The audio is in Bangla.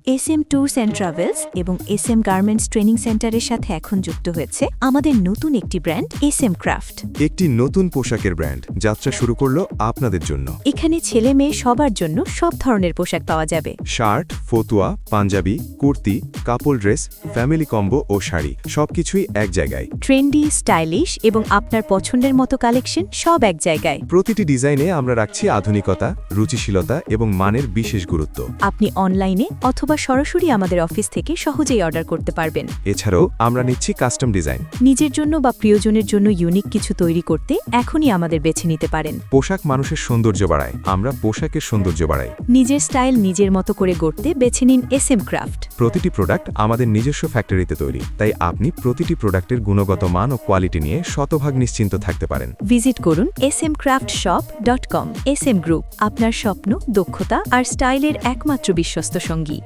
SM ট্যুরস অ্যান্ড ট্রাভেলস এবং SM গার্মেন্টস ট্রেনিং সেন্টারের সাথে এখন যুক্ত হয়েছে আমাদের নতুন একটি ব্র্যান্ড SM ক্রাফট। একটি নতুন পোশাকের ব্র্যান্ড যাত্রা শুরু করলো আপনাদের জন্য। এখানে ছেলে মেয়ে সবার জন্য সব ধরনের পোশাক পাওয়া যাবে। শার্ট, ফতুয়া, পাঞ্জাবি, কুর্তি, কাপড় ড্রেস, ফ্যামিলি কম্বো ও শাড়ি সবকিছুই এক জায়গায়। ট্রেন্ডি, স্টাইলিশ এবং আপনার পছন্দের মতো কালেকশন সব এক জায়গায়। প্রতিটি ডিজাইনে আমরা রাখছি আধুনিকতা, রুচিশীলতা এবং মানের বিশেষ গুরুত্ব। আপনি অনলাইনে অথবা সরাসরি আমাদের অফিস থেকে সহজেই অর্ডার করতে পারবেন। এছাড়াও আমরা নিচ্ছি কাস্টম ডিজাইন। নিজের জন্য বা প্রিয়জনের জন্য ইউনিক কিছু তৈরি করতে এখনই আমাদের বেছে নিতে পারেন। পোশাক মানুষের সৌন্দর্য বাড়ায়, আমরা পোশাকের সৌন্দর্য বাড়াই। নিজের স্টাইল নিজের মতো করে গড়তে বেছে নিন SM ক্রাফট। প্রতিটি প্রোডাক্ট আমাদের নিজস্ব ফ্যাক্টরিতে তৈরি, তাই আপনি প্রতিটি প্রোডাক্টের গুণগত মান ও কোয়ালিটি নিয়ে শতভাগ নিশ্চিন্ত থাকতে পারেন। ভিজিট করুন smcraftshop.com। SM গ্রুপ, আপনার স্বপ্ন, দক্ষতা আর স্টাইলের একমাত্র বিশ্বস্ত সঙ্গী।